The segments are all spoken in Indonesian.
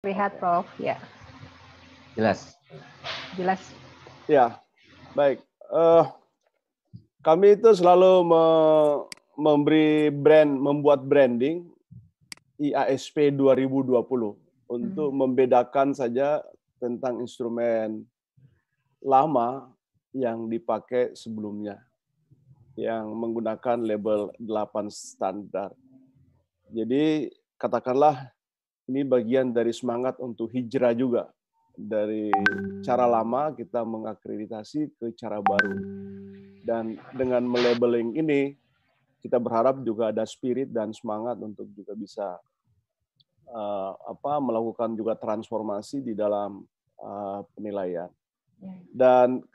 Lihat, Prof. Ya, Jelas. jelas. Ya, baik. Kami itu selalu membuat branding IASP 2020 untuk membedakan saja tentang instrumen lama yang dipakai sebelumnya, yang menggunakan label 8 standar. Jadi katakanlah ini bagian dari semangat untuk hijrah juga. Dari cara lama kita mengakreditasi ke cara baru. Dan dengan melabeling ini, kita berharap juga ada spirit dan semangat untuk juga bisa melakukan juga transformasi di dalam penilaian. Dan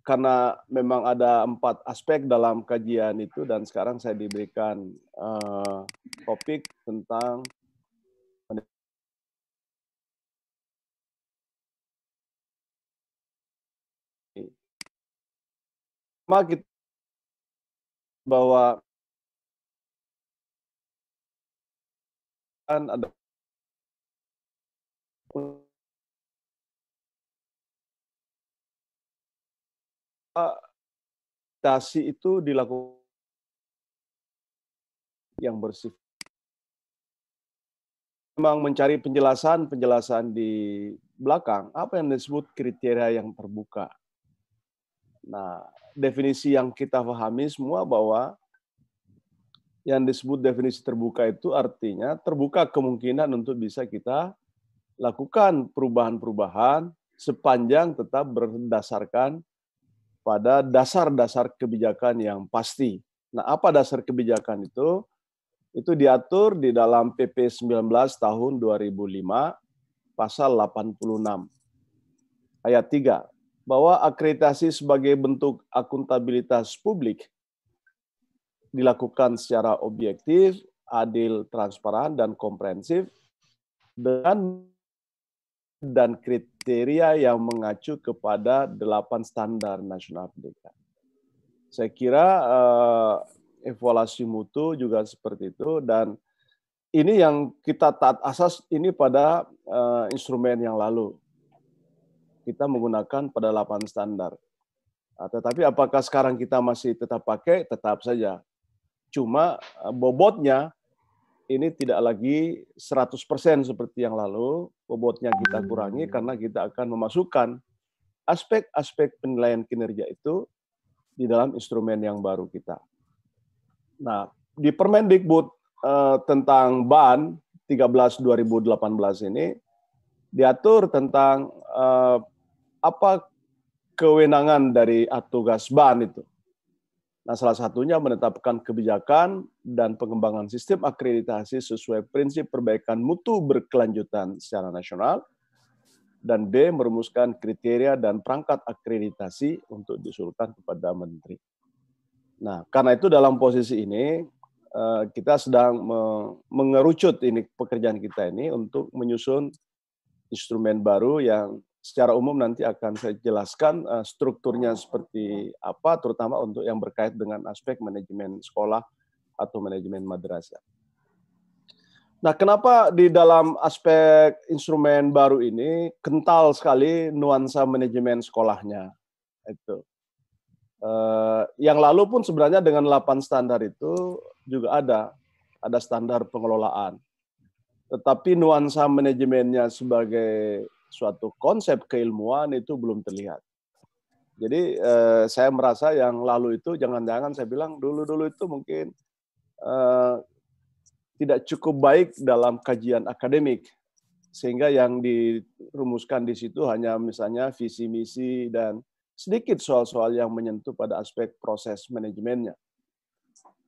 karena memang ada 4 aspek dalam kajian itu, dan sekarang saya diberikan topik tentang kita bahwa ada adaptasi itu dilakukan yang bersifat memang mencari penjelasan di belakang apa yang disebut kriteria yang terbuka. Nah, definisi yang kita pahami semua bahwa yang disebut definisi terbuka itu artinya terbuka kemungkinan untuk bisa kita lakukan perubahan-perubahan sepanjang tetap berdasarkan pada dasar-dasar kebijakan yang pasti. Nah, apa dasar kebijakan itu? Itu diatur di dalam PP 19 tahun 2005, pasal 86, ayat 3, bahwa akreditasi sebagai bentuk akuntabilitas publik dilakukan secara objektif, adil, transparan, dan komprehensif dan kriteria yang mengacu kepada 8 standar nasional pendidikan. Saya kira evaluasi mutu juga seperti itu, dan ini yang kita taat asas ini pada instrumen yang lalu. Kita menggunakan pada 8 standar. Tetapi apakah sekarang kita masih tetap pakai? Tetap saja. Cuma bobotnya ini tidak lagi 100% seperti yang lalu. Bobotnya kita kurangi karena kita akan memasukkan aspek-aspek penilaian kinerja itu di dalam instrumen yang baru kita. Nah, di Permendikbud tentang BAN 13/2018 ini diatur tentang apa kewenangan dari tugas BAN itu. Nah, salah satunya menetapkan kebijakan dan pengembangan sistem akreditasi sesuai prinsip perbaikan mutu berkelanjutan secara nasional, dan B, merumuskan kriteria dan perangkat akreditasi untuk diusulkan kepada Menteri. Nah, karena itu dalam posisi ini, kita sedang mengerucut ini pekerjaan kita ini untuk menyusun instrumen baru yang secara umum nanti akan saya jelaskan strukturnya seperti apa, terutama untuk yang berkait dengan aspek manajemen sekolah atau manajemen madrasah. Nah, kenapa di dalam aspek instrumen baru ini kental sekali nuansa manajemen sekolahnya? Itu. Yang lalu pun sebenarnya dengan 8 standar itu juga ada standar pengelolaan. Tetapi nuansa manajemennya sebagai suatu konsep keilmuan itu belum terlihat. Jadi saya merasa yang lalu itu jangan-jangan saya bilang dulu-dulu itu mungkin tidak cukup baik dalam kajian akademik, sehingga yang dirumuskan di situ hanya misalnya visi misi dan sedikit soal-soal yang menyentuh pada aspek proses manajemennya.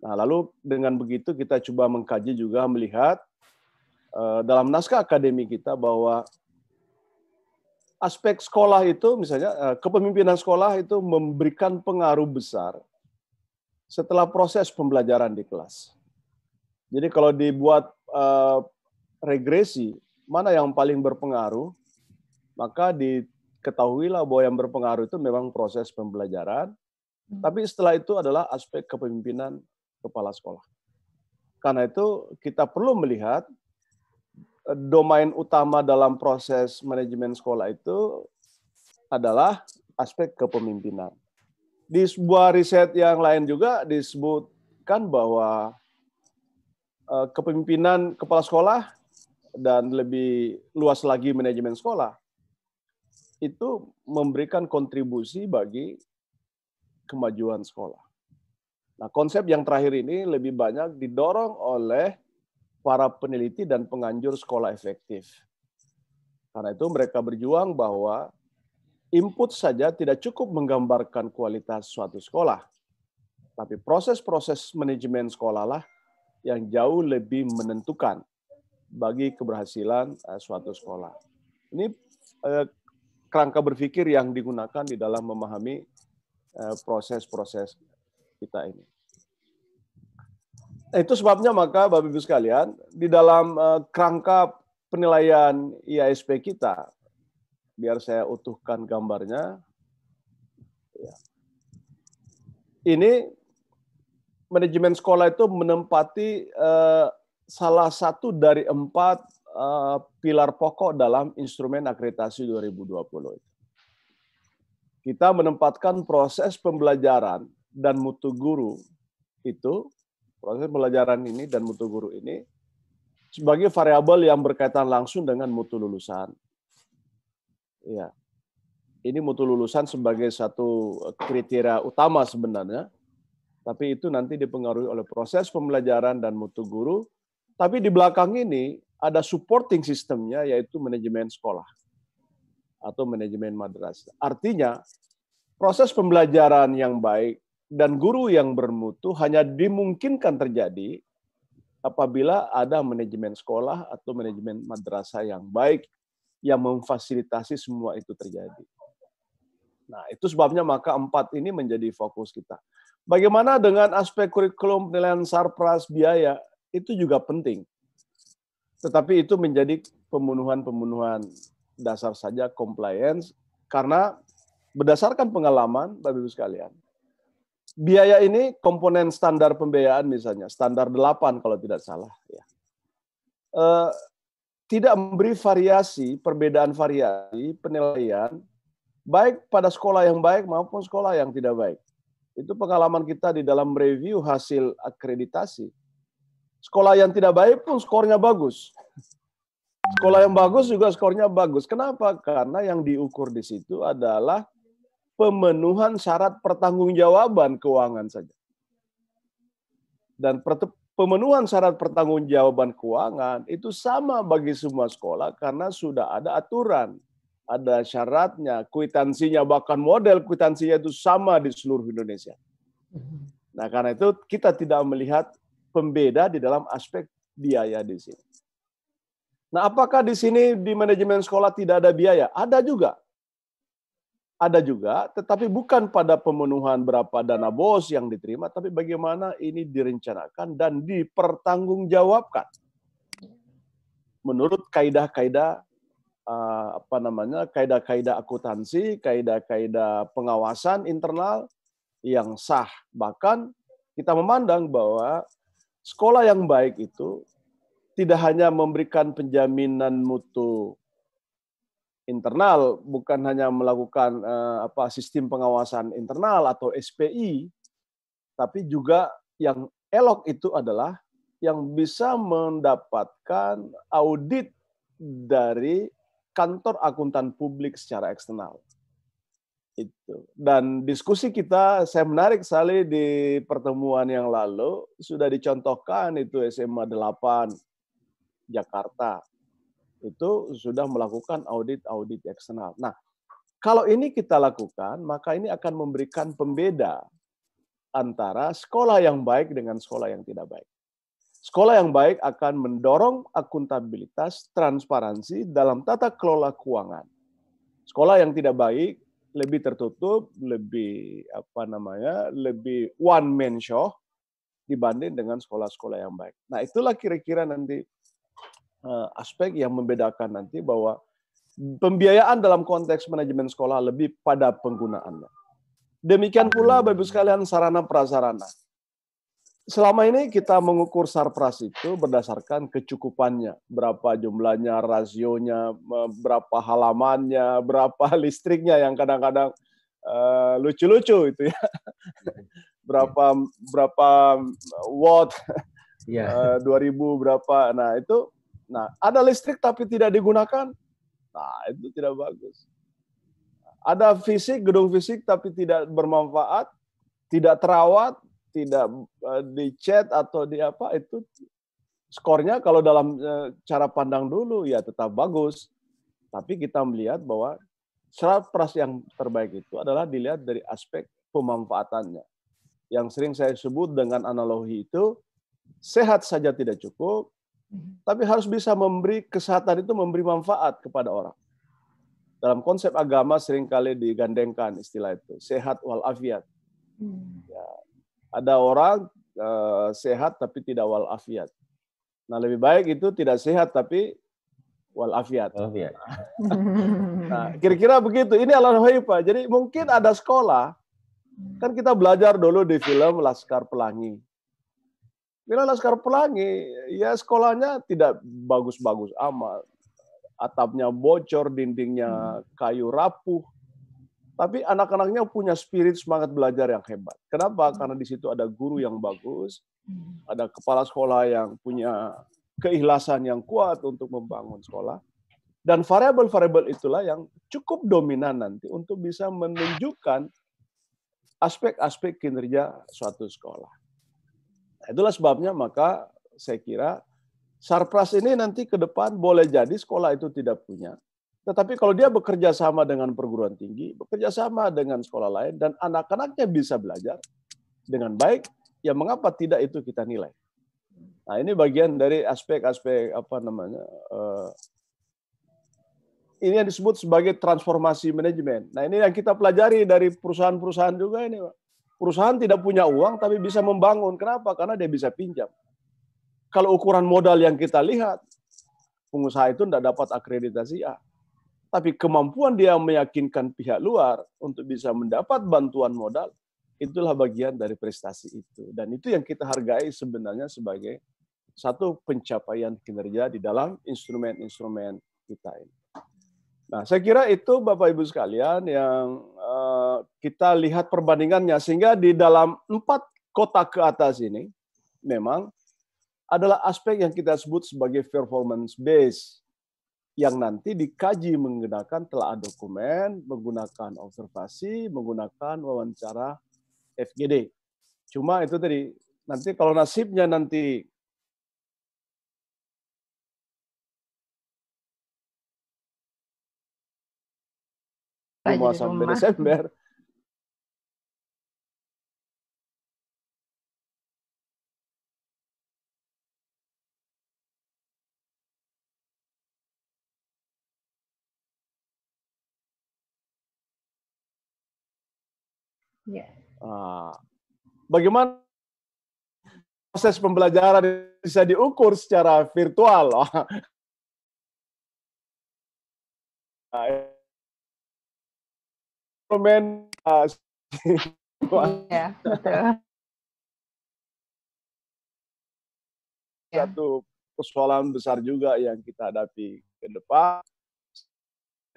Nah, lalu dengan begitu kita coba mengkaji juga melihat dalam naskah akademik kita bahwa aspek sekolah itu misalnya kepemimpinan sekolah itu memberikan pengaruh besar setelah proses pembelajaran di kelas. Jadi kalau dibuat regresi, mana yang paling berpengaruh, maka diketahuilah bahwa yang berpengaruh itu memang proses pembelajaran, tapi setelah itu adalah aspek kepemimpinan kepala sekolah. Karena itu kita perlu melihat domain utama dalam proses manajemen sekolah itu adalah aspek kepemimpinan. Di sebuah riset yang lain juga disebutkan bahwa kepemimpinan kepala sekolah dan lebih luas lagi manajemen sekolah itu memberikan kontribusi bagi kemajuan sekolah. Nah, konsep yang terakhir ini lebih banyak didorong oleh para peneliti dan penganjur sekolah efektif. Karena itu mereka berjuang bahwa input saja tidak cukup menggambarkan kualitas suatu sekolah, tapi proses-proses manajemen sekolah lah yang jauh lebih menentukan bagi keberhasilan suatu sekolah. Ini kerangka berpikir yang digunakan di dalam memahami proses-proses kita ini. Nah, itu sebabnya maka Bapak Ibu sekalian, di dalam kerangka penilaian IASP kita, biar saya utuhkan gambarnya, ya. Ini manajemen sekolah itu menempati salah satu dari 4 pilar pokok dalam instrumen akreditasi 2020. Kita menempatkan proses pembelajaran dan mutu guru itu, proses pembelajaran ini dan mutu guru ini sebagai variabel yang berkaitan langsung dengan mutu lulusan. Ya. Ini mutu lulusan sebagai satu kriteria utama sebenarnya, tapi itu nanti dipengaruhi oleh proses pembelajaran dan mutu guru. Tapi di belakang ini ada supporting sistemnya, yaitu manajemen sekolah atau manajemen madrasah. Artinya, proses pembelajaran yang baik dan guru yang bermutu hanya dimungkinkan terjadi apabila ada manajemen sekolah atau manajemen madrasah yang baik yang memfasilitasi semua itu terjadi. Nah, itu sebabnya maka 4 ini menjadi fokus kita. Bagaimana dengan aspek kurikulum penilaian sarpras biaya? Itu juga penting. Tetapi itu menjadi pemenuhan dasar saja compliance, karena berdasarkan pengalaman, Bapak Ibu sekalian, biaya ini komponen standar pembiayaan misalnya, standar 8 kalau tidak salah. Ya. Tidak memberi perbedaan variasi penilaian, baik pada sekolah yang baik maupun sekolah yang tidak baik. Itu pengalaman kita di dalam review hasil akreditasi. Sekolah yang tidak baik pun skornya bagus. Sekolah yang bagus juga skornya bagus. Kenapa? Karena yang diukur di situ adalah pemenuhan syarat pertanggungjawaban keuangan saja. Dan pemenuhan syarat pertanggungjawaban keuangan itu sama bagi semua sekolah karena sudah ada aturan, ada syaratnya, kwitansinya, bahkan model kwitansinya itu sama di seluruh Indonesia. Nah, karena itu kita tidak melihat pembeda di dalam aspek biaya di sini. Nah, apakah di sini di manajemen sekolah tidak ada biaya? Ada juga. Ada juga, tetapi bukan pada pemenuhan berapa dana BOS yang diterima, tapi bagaimana ini direncanakan dan dipertanggungjawabkan. Menurut kaidah-kaidah kaidah-kaidah akuntansi, kaidah-kaidah pengawasan internal yang sah. Bahkan kita memandang bahwa sekolah yang baik itu tidak hanya memberikan penjaminan mutu internal, bukan hanya melakukan sistem pengawasan internal atau SPI, tapi juga yang elok itu adalah yang bisa mendapatkan audit dari kantor akuntan publik secara eksternal. Itu. Dan diskusi kita, saya menarik sekali di pertemuan yang lalu, sudah dicontohkan itu SMA 8 Jakarta. Itu sudah melakukan audit eksternal. Nah, kalau ini kita lakukan, maka ini akan memberikan pembeda antara sekolah yang baik dengan sekolah yang tidak baik. Sekolah yang baik akan mendorong akuntabilitas, transparansi dalam tata kelola keuangan. Sekolah yang tidak baik lebih tertutup, lebih lebih one man show dibanding dengan sekolah-sekolah yang baik. Nah, itulah kira-kira nanti aspek yang membedakan nanti bahwa pembiayaan dalam konteks manajemen sekolah lebih pada penggunaannya. Demikian pula Bapak Ibu sekalian sarana prasarana. selama ini kita mengukur sarpras itu berdasarkan kecukupannya, berapa jumlahnya, rasionya, berapa halamannya, berapa listriknya yang kadang-kadang lucu-lucu itu ya, berapa watt, 2000 berapa, nah itu, ada listrik tapi tidak digunakan, nah itu tidak bagus. Ada fisik, gedung fisik tapi tidak bermanfaat, tidak terawat, tidak dicat atau di apa, itu skornya kalau dalam cara pandang dulu ya tetap bagus. Tapi kita melihat bahwa sarpras yang terbaik itu adalah dilihat dari aspek pemanfaatannya. Yang sering saya sebut dengan analogi itu, sehat saja tidak cukup, tapi harus bisa memberi kesehatan itu memberi manfaat kepada orang. Dalam konsep agama seringkali digandengkan istilah itu, sehat walafiat. Ya, ada orang sehat tapi tidak walafiat. Nah, lebih baik itu tidak sehat tapi walafiat. Nah, kira-kira begitu. Ini analogi, Pak. Jadi mungkin ada sekolah, kan kita belajar dulu di film Laskar Pelangi. Film Laskar Pelangi, ya sekolahnya tidak bagus-bagus amat. Atapnya bocor, dindingnya kayu rapuh. Tapi anak-anaknya punya spirit semangat belajar yang hebat. Kenapa? Karena di situ ada guru yang bagus, ada kepala sekolah yang punya keikhlasan yang kuat untuk membangun sekolah. Dan variabel-variabel itulah yang cukup dominan nanti untuk bisa menunjukkan aspek-aspek kinerja suatu sekolah. Itulah sebabnya maka saya kira sarpras ini nanti ke depan boleh jadi sekolah itu tidak punya. Tetapi kalau dia bekerja sama dengan perguruan tinggi, bekerja sama dengan sekolah lain, dan anak-anaknya bisa belajar dengan baik, ya mengapa tidak itu kita nilai? Nah, ini bagian dari aspek-aspek ini yang disebut sebagai transformasi manajemen. Nah, ini yang kita pelajari dari perusahaan-perusahaan juga ini, Pak. Perusahaan tidak punya uang tapi bisa membangun. Kenapa? Karena dia bisa pinjam. Kalau ukuran modal yang kita lihat, pengusaha itu tidak dapat akreditasi A. Tapi kemampuan dia meyakinkan pihak luar untuk bisa mendapat bantuan modal, itulah bagian dari prestasi itu. Dan itu yang kita hargai sebenarnya sebagai satu pencapaian kinerja di dalam instrumen-instrumen kita ini. Nah, saya kira itu Bapak Ibu sekalian yang kita lihat perbandingannya, sehingga di dalam 4 kotak ke atas ini memang adalah aspek yang kita sebut sebagai performance base, yang nanti dikaji menggunakan telaah dokumen, menggunakan observasi, menggunakan wawancara FGD. Cuma itu tadi, nanti kalau nasibnya nanti rumah sampai Desember, bagaimana proses pembelajaran bisa diukur secara virtual? Iya, betul. Satu persoalan besar juga yang kita hadapi ke depan,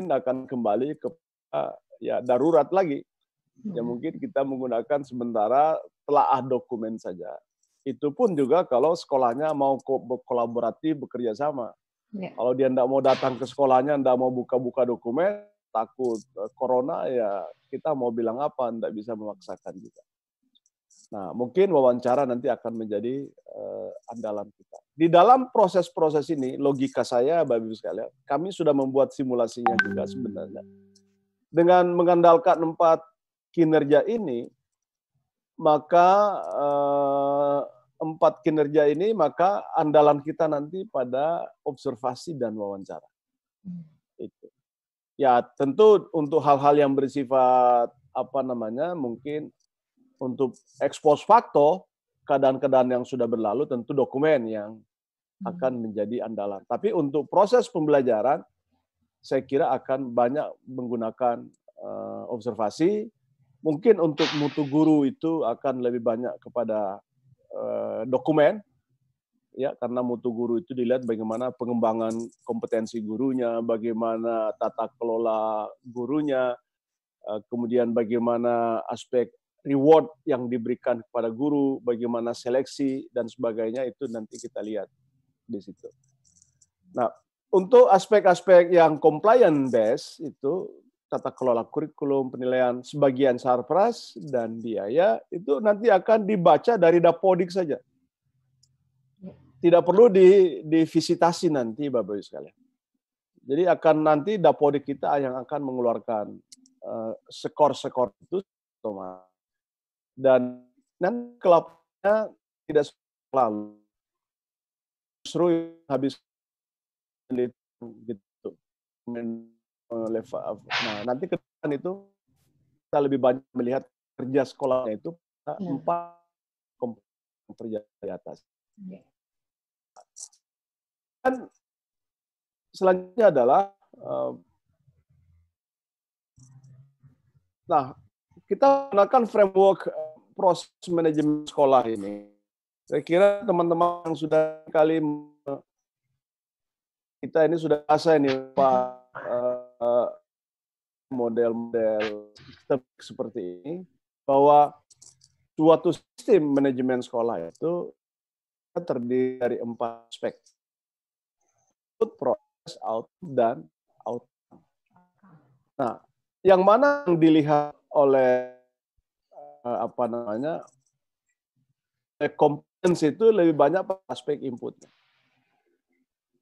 akan kembali ke ya darurat lagi. Ya mungkin kita menggunakan sementara telaah dokumen saja. Itu pun juga kalau sekolahnya mau kolaboratif, bekerja sama. Kalau dia tidak mau datang ke sekolahnya, tidak mau buka-buka dokumen, takut corona, ya kita mau bilang apa, tidak bisa memaksakan juga. Nah, mungkin wawancara nanti akan menjadi andalan kita. Di dalam proses-proses ini, logika saya, Bapak Ibu sekalian, kami sudah membuat simulasinya juga sebenarnya. Dengan mengandalkan 4 kinerja ini, maka 4 kinerja ini, maka andalan kita nanti pada observasi dan wawancara. Itu. Ya, tentu untuk hal-hal yang bersifat mungkin untuk expose facto, keadaan-keadaan yang sudah berlalu, tentu dokumen yang akan menjadi andalan. Tapi untuk proses pembelajaran, saya kira akan banyak menggunakan observasi. Mungkin untuk mutu guru itu akan lebih banyak kepada dokumen, ya, karena mutu guru itu dilihat bagaimana pengembangan kompetensi gurunya, bagaimana tata kelola gurunya, kemudian bagaimana aspek reward yang diberikan kepada guru, bagaimana seleksi dan sebagainya, itu nanti kita lihat di situ. Nah, untuk aspek-aspek yang compliant based itu tata kelola kurikulum, penilaian sebagian sarpras dan biaya itu nanti akan dibaca dari Dapodik saja. Tidak perlu divisitasi nanti Bapak Ibu sekalian. Jadi akan nanti Dapodik kita yang akan mengeluarkan skor-skor itu dan nanti kelapanya tidak selalu justru habis gitu. Nah, nanti ke depan itu kita lebih banyak melihat kerja sekolahnya itu 4 komponen kerja di atas. Dan selanjutnya adalah nah, kita gunakan framework proses manajemen sekolah ini. Saya kira teman-teman yang sudah kali kita ini sudah biasa ini Pak model-model seperti ini, bahwa suatu sistem manajemen sekolah itu terdiri dari 4 aspek. Input, proses, output, dan outcome. Nah, yang mana yang dilihat oleh kompetensi itu lebih banyak aspek inputnya.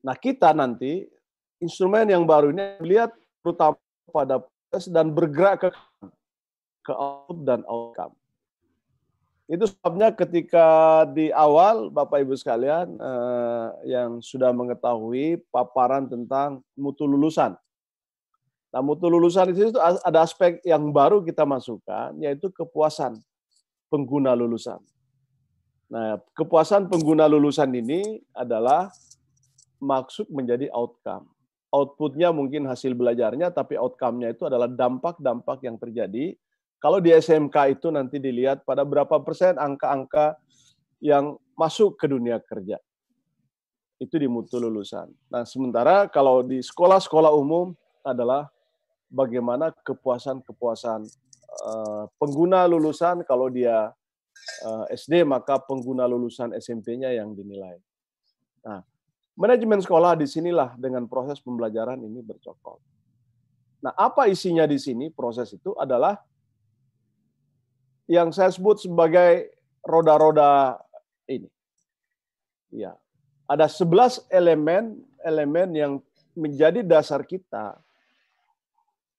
Nah, kita nanti instrumen yang baru ini lihat terutama pada proses dan bergerak ke output dan outcome. Itu sebabnya ketika di awal Bapak Ibu sekalian yang sudah mengetahui paparan tentang mutu lulusan. Nah, mutu lulusan itu ada aspek yang baru kita masukkan, yaitu kepuasan pengguna lulusan. Nah, kepuasan pengguna lulusan ini adalah maksud menjadi outcome. Outputnya mungkin hasil belajarnya, tapi outcome-nya itu adalah dampak-dampak yang terjadi. Kalau di SMK itu nanti dilihat pada berapa persen angka-angka yang masuk ke dunia kerja. Itu di mutu lulusan. Nah, sementara kalau di sekolah-sekolah umum adalah bagaimana kepuasan-kepuasan pengguna lulusan. Kalau dia SD, maka pengguna lulusan SMP-nya yang dinilai. Nah, manajemen sekolah disinilah dengan proses pembelajaran ini bercokol. Nah, apa isinya di sini? Proses itu adalah yang saya sebut sebagai roda-roda ini. Ya, ada 11 elemen yang menjadi dasar kita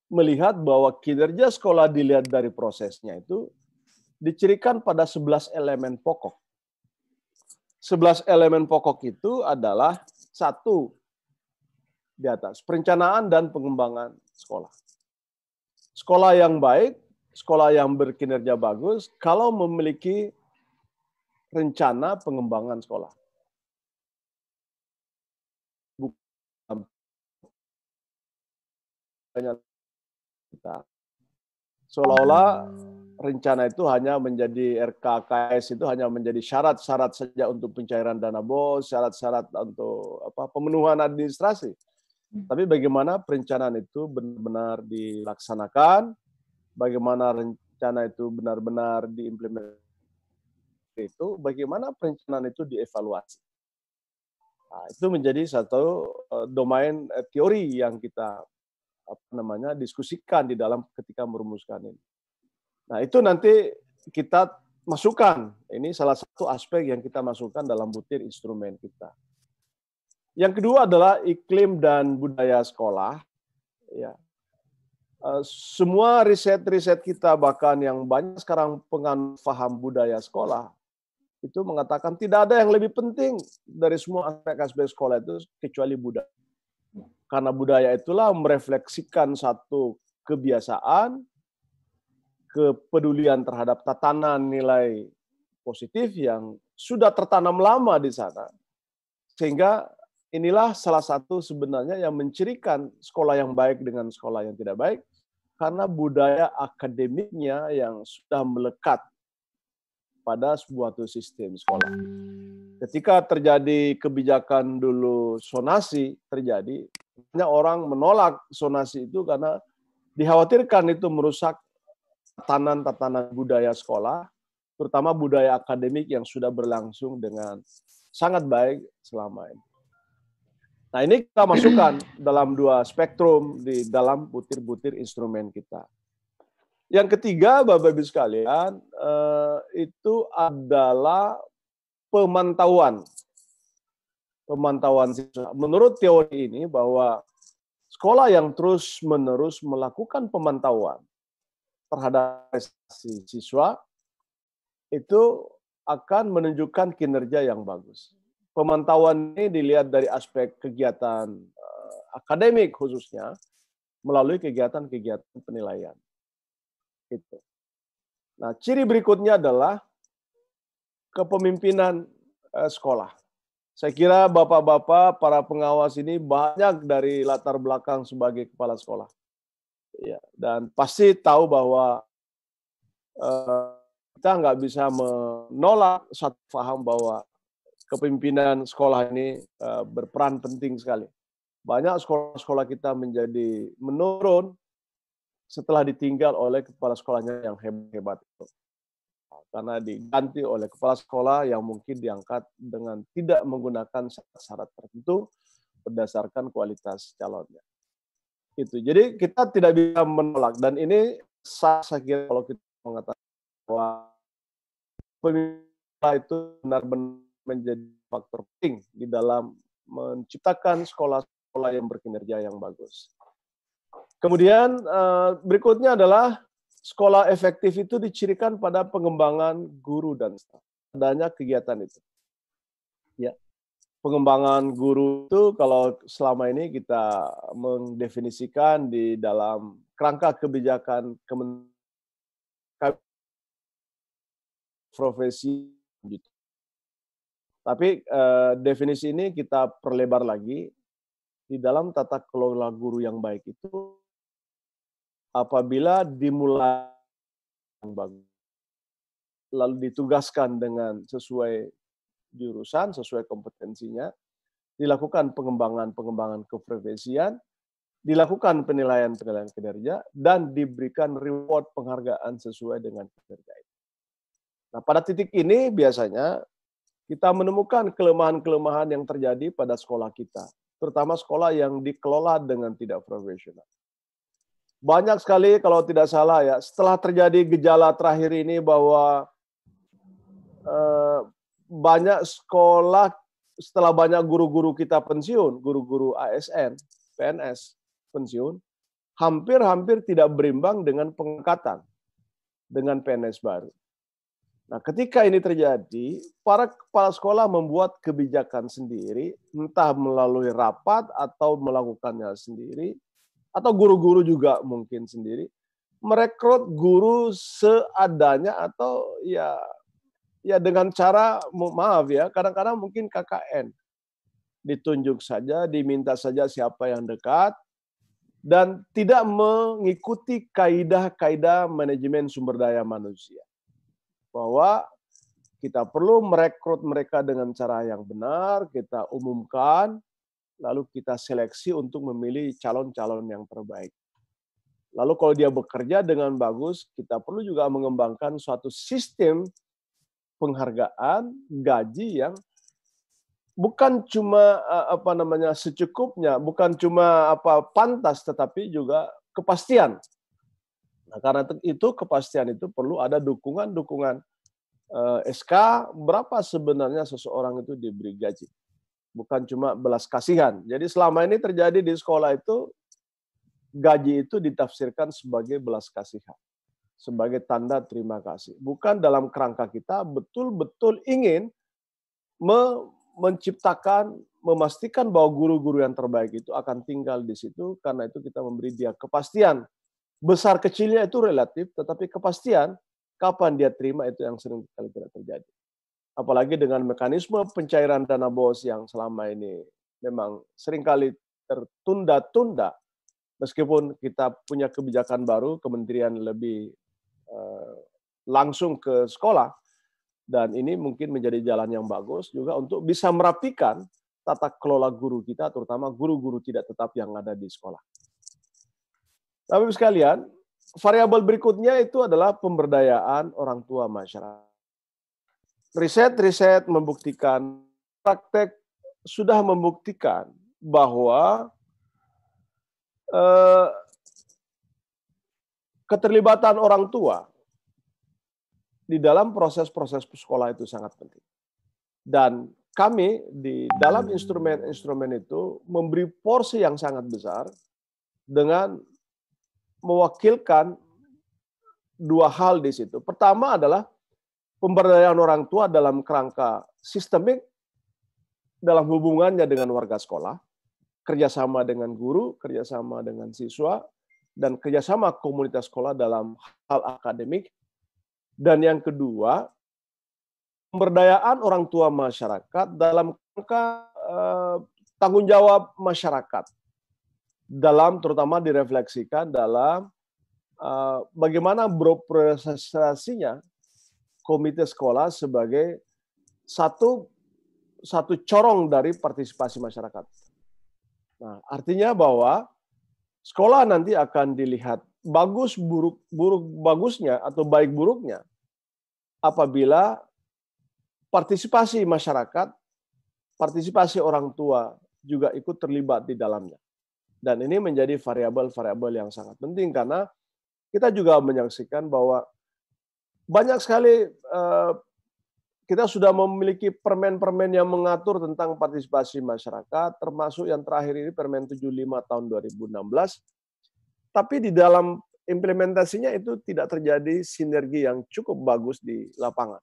melihat bahwa kinerja sekolah dilihat dari prosesnya itu dicirikan pada 11 elemen pokok. 11 elemen pokok itu adalah 1 di atas, perencanaan dan pengembangan sekolah. Sekolah yang baik, sekolah yang berkinerja bagus, kalau memiliki rencana pengembangan sekolah. Seolah-olah rencana itu hanya menjadi RKKS itu hanya menjadi syarat-syarat saja untuk pencairan dana BOS, syarat-syarat untuk pemenuhan administrasi. Tapi bagaimana perencanaan itu benar-benar dilaksanakan, bagaimana rencana itu benar-benar diimplementasikan, itu bagaimana perencanaan itu dievaluasi. Nah, itu menjadi satu domain teori yang kita diskusikan di dalam ketika merumuskan ini. Nah, itu nanti kita masukkan. Ini salah satu aspek yang kita masukkan dalam butir instrumen kita. Yang kedua adalah iklim dan budaya sekolah. Ya. Semua riset-riset kita, bahkan yang banyak sekarang penganut paham budaya sekolah, itu mengatakan tidak ada yang lebih penting dari semua aspek-aspek sekolah itu kecuali budaya. Karena budaya itulah merefleksikan satu kebiasaan, kepedulian terhadap tatanan nilai positif yang sudah tertanam lama di sana. Sehingga inilah salah satu sebenarnya yang mencirikan sekolah yang baik dengan sekolah yang tidak baik, karena budaya akademiknya yang sudah melekat pada sebuah sistem sekolah. Ketika terjadi kebijakan dulu sonasi terjadi, banyak orang menolak sonasi itu karena dikhawatirkan itu merusak tatanan budaya sekolah, terutama budaya akademik yang sudah berlangsung dengan sangat baik selama ini. Nah, ini kita masukkan dalam dua spektrum di dalam butir-butir instrumen kita. Yang ketiga, Bapak Ibu sekalian, itu adalah pemantauan siswa. Menurut teori ini bahwa sekolah yang terus-menerus melakukan pemantauan terhadap prestasi siswa itu akan menunjukkan kinerja yang bagus. Pemantauan ini dilihat dari aspek kegiatan akademik khususnya melalui kegiatan-kegiatan penilaian. Itu. Nah, ciri berikutnya adalah kepemimpinan sekolah. Saya kira bapak-bapak, para pengawas ini banyak dari latar belakang sebagai kepala sekolah. Ya, dan pasti tahu bahwa kita nggak bisa menolak satu paham bahwa kepemimpinan sekolah ini berperan penting sekali. Banyak sekolah-sekolah kita menjadi menurun setelah ditinggal oleh kepala sekolahnya yang hebat-hebat itu. Karena diganti oleh kepala sekolah yang mungkin diangkat dengan tidak menggunakan syarat-syarat tertentu berdasarkan kualitas calonnya. Itu. Jadi kita tidak bisa menolak, dan ini saya kira kalau kita mengatakan bahwa pemimpin itu benar-benar menjadi faktor penting di dalam menciptakan sekolah-sekolah yang berkinerja yang bagus. Kemudian berikutnya adalah sekolah efektif itu dicirikan pada pengembangan guru dan staf. Adanya kegiatan itu. Ya. Pengembangan guru itu kalau selama ini kita mendefinisikan di dalam kerangka kebijakan profesi. Tapi definisi ini kita perlebar lagi. Di dalam tata kelola guru yang baik itu apabila dimulai yang bagus, lalu ditugaskan dengan sesuai jurusan, sesuai kompetensinya, dilakukan pengembangan keprofesian, dilakukan penilaian kinerja, dan diberikan reward penghargaan sesuai dengan kinerja itu. Nah, pada titik ini biasanya kita menemukan kelemahan-kelemahan yang terjadi pada sekolah kita, terutama sekolah yang dikelola dengan tidak profesional. Banyak sekali kalau tidak salah ya, setelah terjadi gejala terakhir ini bahwa banyak sekolah, setelah banyak guru-guru kita pensiun, guru-guru ASN, PNS pensiun, hampir-hampir tidak berimbang dengan pengangkatan dengan PNS baru. Nah, ketika ini terjadi, para kepala sekolah membuat kebijakan sendiri, entah melalui rapat atau melakukannya sendiri, atau guru-guru juga mungkin sendiri, merekrut guru seadanya atau ya dengan cara, maaf ya, kadang-kadang mungkin KKN. Ditunjuk saja, diminta saja siapa yang dekat, dan tidak mengikuti kaidah-kaidah manajemen sumber daya manusia. Bahwa kita perlu merekrut mereka dengan cara yang benar, kita umumkan, lalu kita seleksi untuk memilih calon-calon yang terbaik. Lalu kalau dia bekerja dengan bagus, kita perlu juga mengembangkan suatu sistem penghargaan, gaji yang bukan cuma secukupnya, bukan cuma pantas, tetapi juga kepastian. Nah, karena itu kepastian itu perlu ada dukungan SK berapa sebenarnya seseorang itu diberi gaji. Bukan cuma belas kasihan. Jadi selama ini terjadi di sekolah itu, gaji itu ditafsirkan sebagai belas kasihan. Sebagai tanda terima kasih. Bukan dalam kerangka kita betul-betul ingin menciptakan, memastikan bahwa guru-guru yang terbaik itu akan tinggal di situ, karena itu kita memberi dia kepastian. Besar kecilnya itu relatif, tetapi kepastian kapan dia terima itu yang sering kali tidak terjadi. Apalagi dengan mekanisme pencairan dana BOS yang selama ini memang seringkali tertunda-tunda, meskipun kita punya kebijakan baru, kementerian lebih langsung ke sekolah, Dan ini mungkin menjadi jalan yang bagus juga untuk bisa merapikan tata kelola guru kita, terutama guru-guru tidak tetap yang ada di sekolah. Bapak-Ibu sekalian, variabel berikutnya itu adalah pemberdayaan orang tua masyarakat. Riset-riset membuktikan, praktek sudah membuktikan bahwa keterlibatan orang tua di dalam proses-proses sekolah itu sangat penting. Dan kami di dalam instrumen-instrumen itu memberi porsi yang sangat besar dengan mewakilkan dua hal di situ. Pertama adalah pemberdayaan orang tua dalam kerangka sistemik dalam hubungannya dengan warga sekolah, kerjasama dengan guru, kerjasama dengan siswa, dan kerjasama komunitas sekolah dalam hal akademik. Dan yang kedua, pemberdayaan orang tua masyarakat dalam kerangka tanggung jawab masyarakat, dalam terutama direfleksikan dalam bagaimana berprestasinya komite sekolah sebagai satu corong dari partisipasi masyarakat. Nah, artinya bahwa sekolah nanti akan dilihat bagus bagusnya atau baik buruknya apabila partisipasi masyarakat, partisipasi orang tua juga ikut terlibat di dalamnya. Dan ini menjadi variabel-variabel yang sangat penting karena kita juga menyaksikan bahwa banyak sekali kita sudah memiliki permen-permen yang mengatur tentang partisipasi masyarakat, termasuk yang terakhir ini Permen 75 tahun 2016. Tapi di dalam implementasinya itu tidak terjadi sinergi yang cukup bagus di lapangan.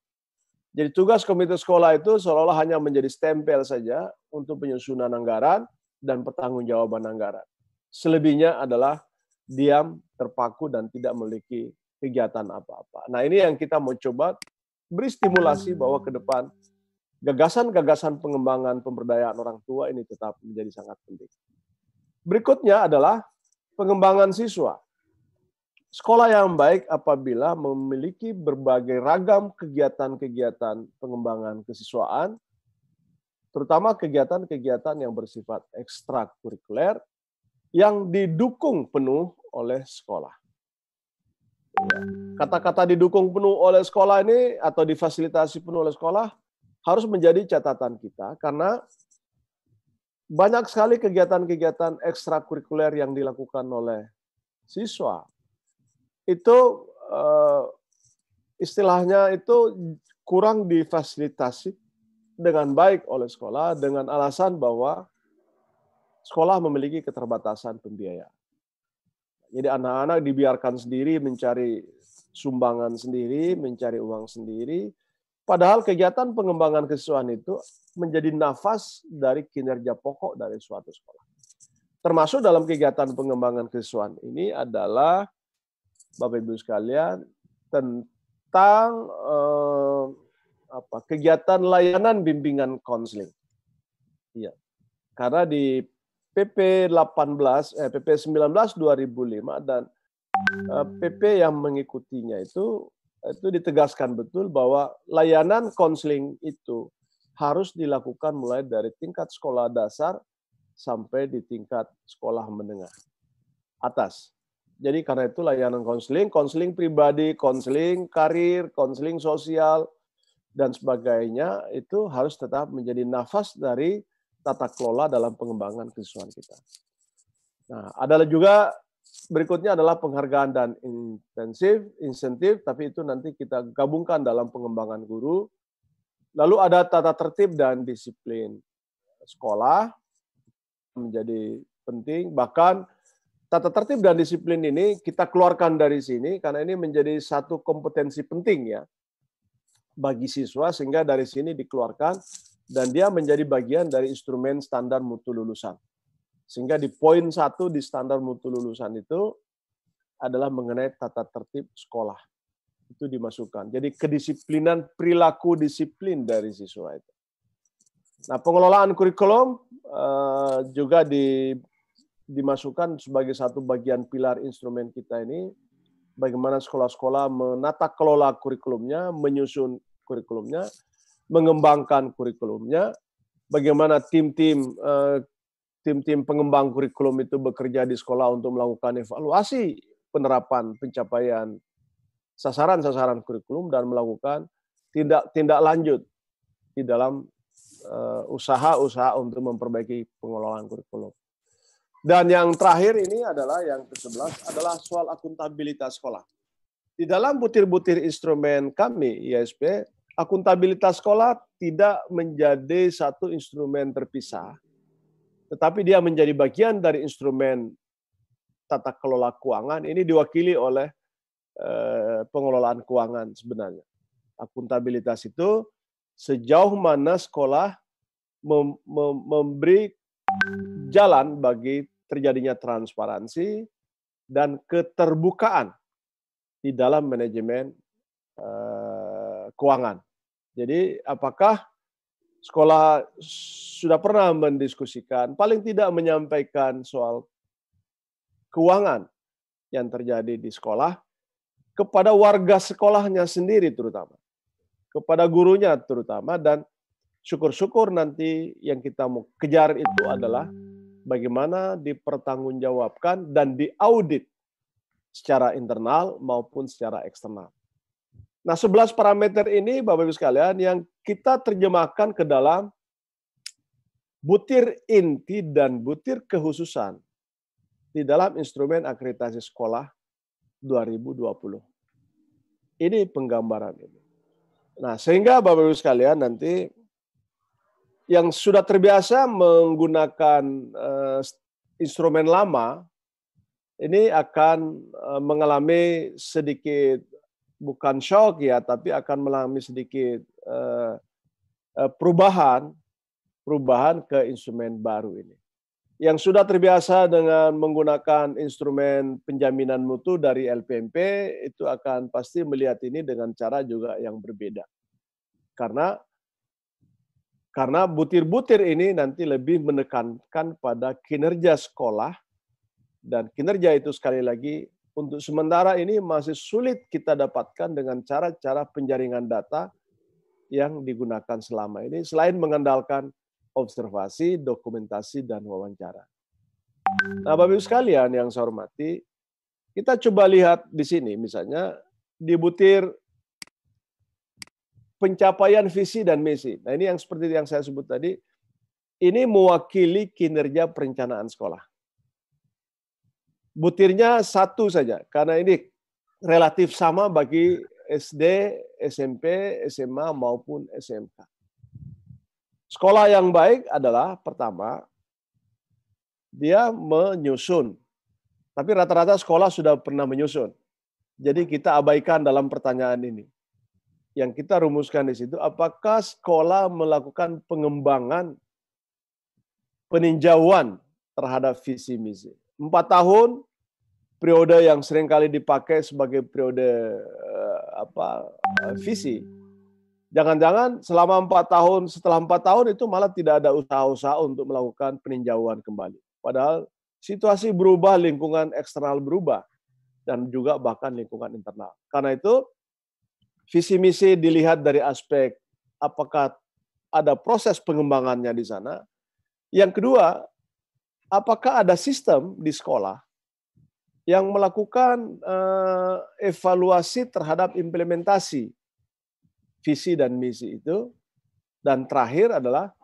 Jadi tugas komite sekolah itu seolah-olah hanya menjadi stempel saja untuk penyusunan anggaran dan pertanggungjawaban anggaran. Selebihnya adalah diam, terpaku, dan tidak memiliki kegiatan apa-apa. Nah, ini yang kita mau coba beri stimulasi bahwa ke depan gagasan-gagasan pengembangan pemberdayaan orang tua ini tetap menjadi sangat penting. Berikutnya adalah pengembangan siswa. Sekolah yang baik apabila memiliki berbagai ragam kegiatan-kegiatan pengembangan kesiswaan, terutama kegiatan-kegiatan yang bersifat ekstrakurikuler yang didukung penuh oleh sekolah. Kata-kata didukung penuh oleh sekolah ini atau difasilitasi penuh oleh sekolah harus menjadi catatan kita karena banyak sekali kegiatan-kegiatan ekstrakurikuler yang dilakukan oleh siswa. Itu istilahnya itu kurang difasilitasi dengan baik oleh sekolah dengan alasan bahwa sekolah memiliki keterbatasan pembiayaan. Jadi anak-anak dibiarkan sendiri mencari sumbangan sendiri, mencari uang sendiri. Padahal kegiatan pengembangan kesiswaan itu menjadi nafas dari kinerja pokok dari suatu sekolah. Termasuk dalam kegiatan pengembangan kesiswaan ini adalah, Bapak-Ibu sekalian, tentang kegiatan layanan bimbingan konseling. Iya. Karena di PP 19 2005 dan PP yang mengikutinya itu ditegaskan betul bahwa layanan konseling itu harus dilakukan mulai dari tingkat sekolah dasar sampai di tingkat sekolah menengah atas. Jadi karena itu layanan konseling pribadi, konseling karir, konseling sosial, dan sebagainya itu harus tetap menjadi nafas dari tata kelola dalam pengembangan kesiswaan kita. Nah, adalah juga berikutnya adalah penghargaan dan insentif, tapi itu nanti kita gabungkan dalam pengembangan guru. Lalu ada tata tertib dan disiplin sekolah menjadi penting. Bahkan tata tertib dan disiplin ini kita keluarkan dari sini karena ini menjadi satu kompetensi penting ya bagi siswa sehingga dari sini dikeluarkan dan dia menjadi bagian dari instrumen standar mutu lulusan. Sehingga di poin 1 di standar mutu lulusan itu adalah mengenai tata tertib sekolah. Itu dimasukkan. Jadi kedisiplinan perilaku disiplin dari siswa itu. Nah, pengelolaan kurikulum juga dimasukkan sebagai satu bagian pilar instrumen kita ini. Bagaimana sekolah-sekolah menata kelola kurikulumnya, menyusun kurikulumnya, mengembangkan kurikulumnya, bagaimana tim-tim pengembang kurikulum itu bekerja di sekolah untuk melakukan evaluasi penerapan pencapaian sasaran-sasaran kurikulum dan melakukan tindak lanjut di dalam usaha-usaha untuk memperbaiki pengelolaan kurikulum. Dan yang terakhir ini adalah yang ke-11 adalah soal akuntabilitas sekolah. Di dalam butir-butir instrumen kami, ISP, akuntabilitas sekolah tidak menjadi satu instrumen terpisah, tetapi dia menjadi bagian dari instrumen tata kelola keuangan. Ini diwakili oleh pengelolaan keuangan sebenarnya. Akuntabilitas itu sejauh mana sekolah memberi jalan bagi terjadinya transparansi dan keterbukaan di dalam manajemen keuangan. Jadi apakah sekolah sudah pernah mendiskusikan, paling tidak menyampaikan soal keuangan yang terjadi di sekolah kepada warga sekolahnya sendiri terutama, kepada gurunya terutama, dan syukur-syukur nanti yang kita mau kejar itu adalah bagaimana dipertanggungjawabkan dan diaudit secara internal maupun secara eksternal. Nah, 11 parameter ini, Bapak Ibu sekalian, yang kita terjemahkan ke dalam butir inti dan butir kekhususan di dalam instrumen akreditasi sekolah 2020. Ini penggambaran ini. Nah, sehingga Bapak Ibu sekalian nanti yang sudah terbiasa menggunakan instrumen lama, ini akan mengalami sedikit, bukan shock ya, tapi akan mengalami sedikit perubahan ke instrumen baru ini. Yang sudah terbiasa dengan menggunakan instrumen penjaminan mutu dari LPMP, itu akan pasti melihat ini dengan cara juga yang berbeda. Karena butir-butir ini nanti lebih menekankan pada kinerja sekolah, dan kinerja itu sekali lagi untuk sementara ini masih sulit kita dapatkan dengan cara-cara penjaringan data yang digunakan selama ini, selain mengandalkan observasi, dokumentasi, dan wawancara. Nah, Bapak Ibu sekalian yang saya hormati, kita coba lihat di sini, misalnya di butir pencapaian visi dan misi. Nah, ini yang seperti yang saya sebut tadi, ini mewakili kinerja perencanaan sekolah. Butirnya satu saja, karena ini relatif sama bagi SD, SMP, SMA, maupun SMK. Sekolah yang baik adalah, pertama, dia menyusun. Tapi rata-rata sekolah sudah pernah menyusun. Jadi kita abaikan dalam pertanyaan ini. Yang kita rumuskan di situ, apakah sekolah melakukan pengembangan, peninjauan terhadap visi misi. 4 tahun, periode yang seringkali dipakai sebagai periode visi. Jangan-jangan selama 4 tahun, setelah 4 tahun itu malah tidak ada usaha-usaha untuk melakukan peninjauan kembali. Padahal situasi berubah, lingkungan eksternal berubah, dan juga bahkan lingkungan internal. Karena itu, visi misi dilihat dari aspek apakah ada proses pengembangannya di sana. Yang kedua, apakah ada sistem di sekolah yang melakukan evaluasi terhadap implementasi visi dan misi itu. Dan terakhir adalah,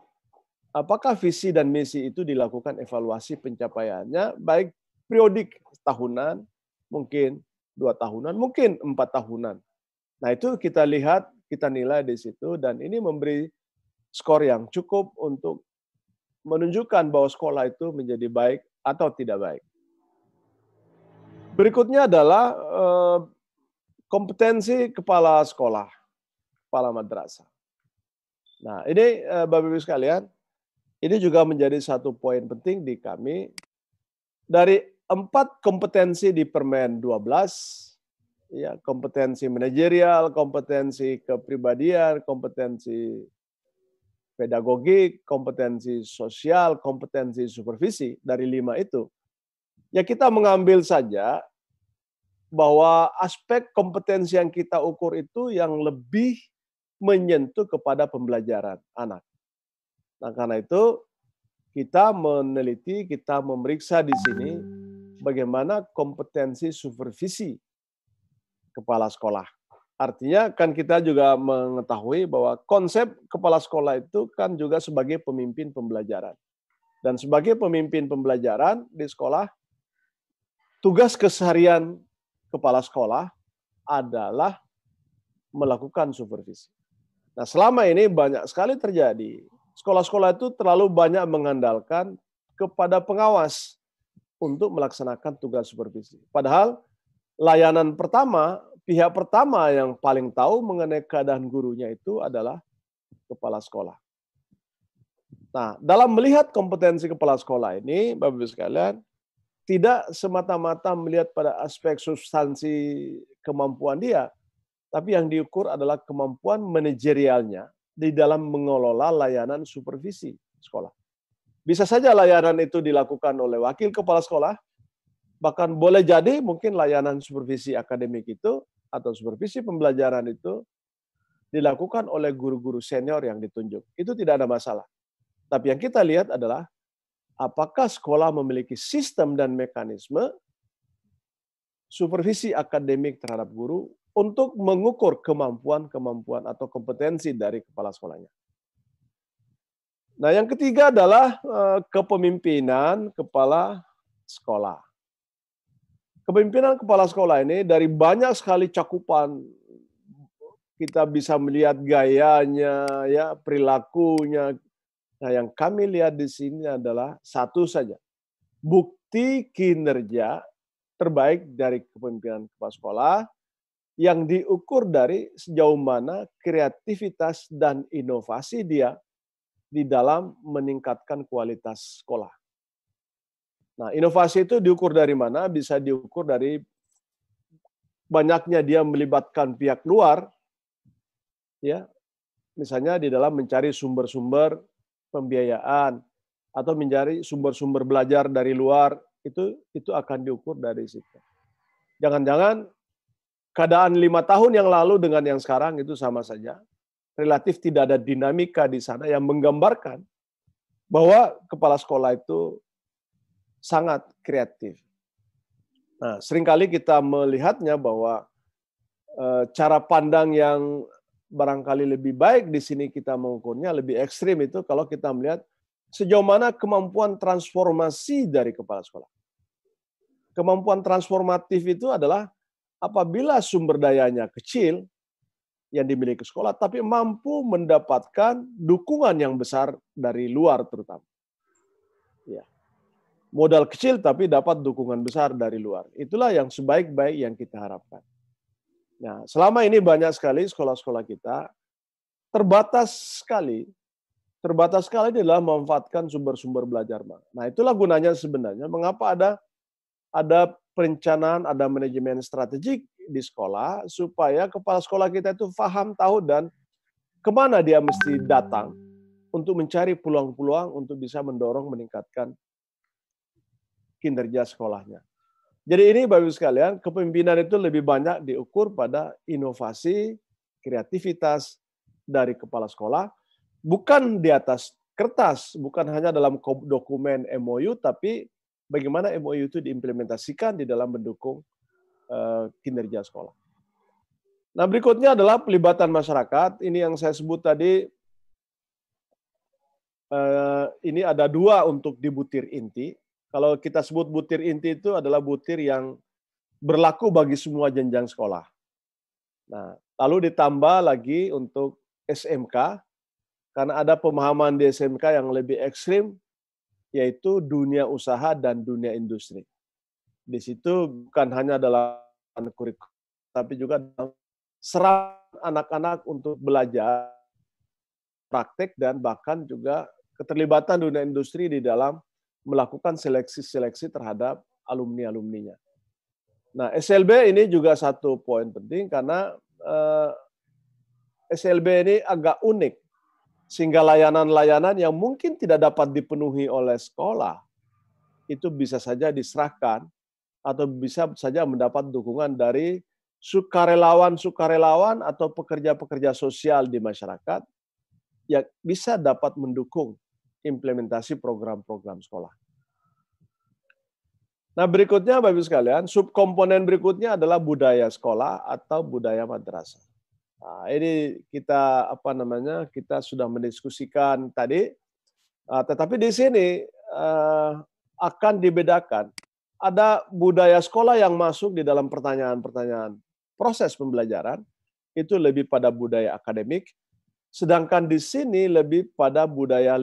apakah visi dan misi itu dilakukan evaluasi pencapaiannya, baik periodik tahunan, mungkin 2 tahunan, mungkin 4 tahunan. Nah, itu kita lihat, kita nilai di situ, dan ini memberi skor yang cukup untuk menunjukkan bahwa sekolah itu menjadi baik atau tidak baik. Berikutnya adalah kompetensi kepala sekolah, kepala madrasah. Nah, ini Bapak Ibu sekalian, ini juga menjadi satu poin penting di kami. Dari 4 kompetensi di Permen 12, ya, kompetensi manajerial, kompetensi kepribadian, kompetensi pedagogik, kompetensi sosial, kompetensi supervisi, dari 5 itu, ya kita mengambil saja bahwa aspek kompetensi yang kita ukur itu yang lebih menyentuh kepada pembelajaran anak. Nah, karena itu kita meneliti, kita memeriksa di sini bagaimana kompetensi supervisi kepala sekolah. Artinya kan kita juga mengetahui bahwa konsep kepala sekolah itu kan juga sebagai pemimpin pembelajaran. Dan sebagai pemimpin pembelajaran di sekolah, tugas keseharian kepala sekolah adalah melakukan supervisi. Nah, selama ini banyak sekali terjadi. Sekolah-sekolah itu terlalu banyak mengandalkan kepada pengawas untuk melaksanakan tugas supervisi. Padahal layanan pertama, pihak pertama yang paling tahu mengenai keadaan gurunya itu adalah kepala sekolah. Nah, dalam melihat kompetensi kepala sekolah ini, Bapak-Ibu sekalian, tidak semata-mata melihat pada aspek substansi kemampuan dia, tapi yang diukur adalah kemampuan manajerialnya di dalam mengelola layanan supervisi sekolah. Bisa saja layanan itu dilakukan oleh wakil kepala sekolah, bahkan boleh jadi mungkin layanan supervisi akademik itu atau supervisi pembelajaran itu dilakukan oleh guru-guru senior yang ditunjuk. Itu tidak ada masalah. Tapi yang kita lihat adalah apakah sekolah memiliki sistem dan mekanisme supervisi akademik terhadap guru untuk mengukur kemampuan atau kompetensi dari kepala sekolahnya. Nah, yang ketiga adalah kepemimpinan kepala sekolah. Kepemimpinan kepala sekolah ini dari banyak sekali cakupan, kita bisa melihat gayanya, ya, perilakunya. Nah, yang kami lihat di sini adalah satu saja, bukti kinerja terbaik dari kepemimpinan kepala sekolah yang diukur dari sejauh mana kreativitas dan inovasi dia di dalam meningkatkan kualitas sekolah. Nah, inovasi itu diukur dari mana? Bisa diukur dari banyaknya dia melibatkan pihak luar, ya, misalnya di dalam mencari sumber-sumber pembiayaan atau mencari sumber-sumber belajar dari luar, itu akan diukur dari situ. Jangan-jangan keadaan 5 tahun yang lalu dengan yang sekarang itu sama saja. Relatif tidak ada dinamika di sana yang menggambarkan bahwa kepala sekolah itu sangat kreatif. Nah, seringkali kita melihatnya bahwa cara pandang yang barangkali lebih baik di sini kita mengukurnya lebih ekstrim itu kalau kita melihat sejauh mana kemampuan transformasi dari kepala sekolah. Kemampuan transformatif itu adalah apabila sumber dayanya kecil yang dimiliki sekolah, tapi mampu mendapatkan dukungan yang besar dari luar terutama. Ya. Modal kecil tapi dapat dukungan besar dari luar. Itulah yang sebaik-baik yang kita harapkan. Nah, selama ini banyak sekali sekolah-sekolah kita terbatas sekali dalam memanfaatkan sumber-sumber belajar. Nah, itulah gunanya sebenarnya mengapa ada perencanaan, ada manajemen strategik di sekolah supaya kepala sekolah kita itu paham, tahu dan kemana dia mesti datang untuk mencari peluang-peluang untuk bisa mendorong meningkatkan kinerja sekolahnya. Jadi ini Bapak-Ibu sekalian, kepemimpinan itu lebih banyak diukur pada inovasi, kreativitas dari kepala sekolah, bukan di atas kertas, bukan hanya dalam dokumen MOU, tapi bagaimana MOU itu diimplementasikan di dalam mendukung kinerja sekolah. Nah, berikutnya adalah pelibatan masyarakat. Ini yang saya sebut tadi, ini ada 2 untuk di butir inti. Kalau kita sebut butir inti itu adalah butir yang berlaku bagi semua jenjang sekolah. Nah, lalu ditambah lagi untuk SMK, karena ada pemahaman di SMK yang lebih ekstrim, yaitu dunia usaha dan dunia industri. Di situ bukan hanya dalam kurikulum, tapi juga dalam serang anak-anak untuk belajar, praktek, dan bahkan juga keterlibatan dunia industri di dalam melakukan seleksi-seleksi terhadap alumni-alumninya. Nah, SLB ini juga satu poin penting karena SLB ini agak unik, sehingga layanan-layanan yang mungkin tidak dapat dipenuhi oleh sekolah, itu bisa saja diserahkan atau bisa saja mendapat dukungan dari sukarelawan-sukarelawan atau pekerja-pekerja sosial di masyarakat yang bisa dapat mendukung implementasi program-program sekolah. Nah, berikutnya Bapak Ibu sekalian, subkomponen berikutnya adalah budaya sekolah atau budaya madrasah. Nah, ini kita sudah mendiskusikan tadi, tetapi di sini akan dibedakan. Ada budaya sekolah yang masuk di dalam pertanyaan-pertanyaan proses pembelajaran, itu lebih pada budaya akademik, sedangkan di sini lebih pada budaya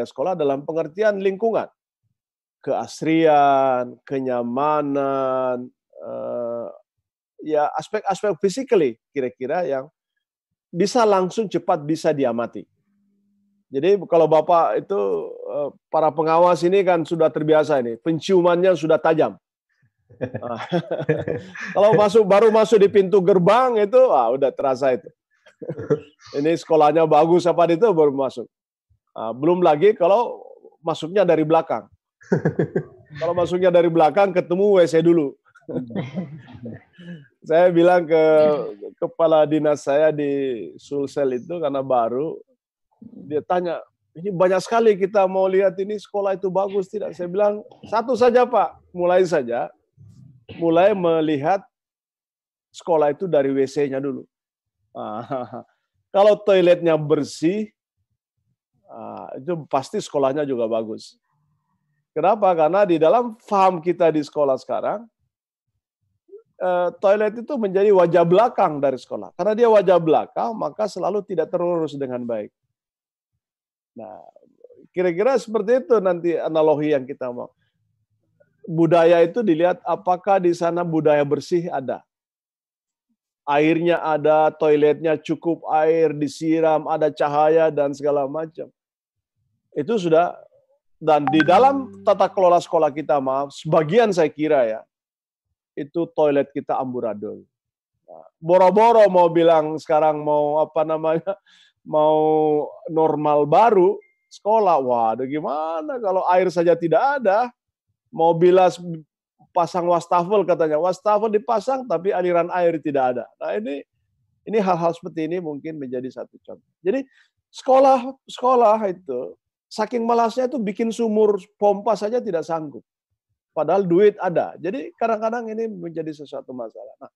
sekolah dalam pengertian lingkungan. Keasrian, kenyamanan, ya aspek-aspek physically kira-kira yang bisa langsung cepat bisa diamati. Jadi kalau Bapak itu para pengawas ini kan sudah terbiasa ini, penciumannya sudah tajam. Kalau baru masuk di pintu gerbang itu, udah terasa itu. Ini sekolahnya bagus apa itu baru masuk. Belum lagi kalau masuknya dari belakang. Kalau masuknya dari belakang ketemu WC dulu. Saya bilang ke kepala dinas saya di Sulsel itu karena baru, dia tanya, ini banyak sekali kita mau lihat ini sekolah itu bagus tidak? Saya bilang, satu saja Pak, mulai melihat sekolah itu dari WC-nya dulu. Kalau toiletnya bersih, itu pasti sekolahnya juga bagus. Kenapa? Karena di dalam faham kita di sekolah sekarang, toilet itu menjadi wajah belakang dari sekolah. Karena dia wajah belakang, maka selalu tidak terurus dengan baik. Nah, kira-kira seperti itu nanti analogi yang kita mau. Budaya itu dilihat apakah di sana budaya bersih ada. Airnya ada, toiletnya cukup air, disiram, ada cahaya, dan segala macam. Itu sudah. Dan di dalam tata kelola sekolah kita, sebagian saya kira ya, itu toilet kita amburadul. Boro-boro mau bilang sekarang mau mau normal baru sekolah. Waduh gimana kalau air saja tidak ada, mau bilas pasang wastafel katanya, wastafel dipasang tapi aliran air tidak ada. Nah ini hal-hal seperti ini mungkin menjadi satu contoh. Jadi sekolah itu saking malasnya itu bikin sumur pompa saja tidak sanggup. Padahal duit ada. Jadi kadang-kadang ini menjadi sesuatu masalah. Nah,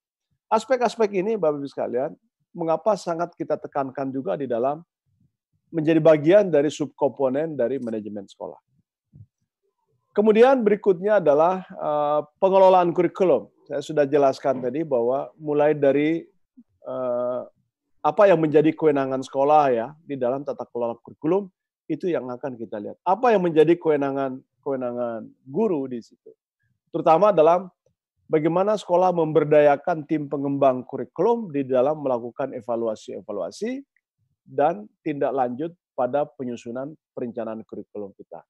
aspek-aspek ini Bapak Ibu sekalian, mengapa sangat kita tekankan juga di dalam menjadi bagian dari subkomponen dari manajemen sekolah. Kemudian berikutnya adalah pengelolaan kurikulum. Saya sudah jelaskan tadi bahwa mulai dari apa yang menjadi kewenangan sekolah ya di dalam tata kelola kurikulum, itu yang akan kita lihat. Apa yang menjadi kewenangan guru di situ. Terutama dalam bagaimana sekolah memberdayakan tim pengembang kurikulum di dalam melakukan evaluasi-evaluasi dan tindak lanjut pada penyusunan perencanaan kurikulum kita.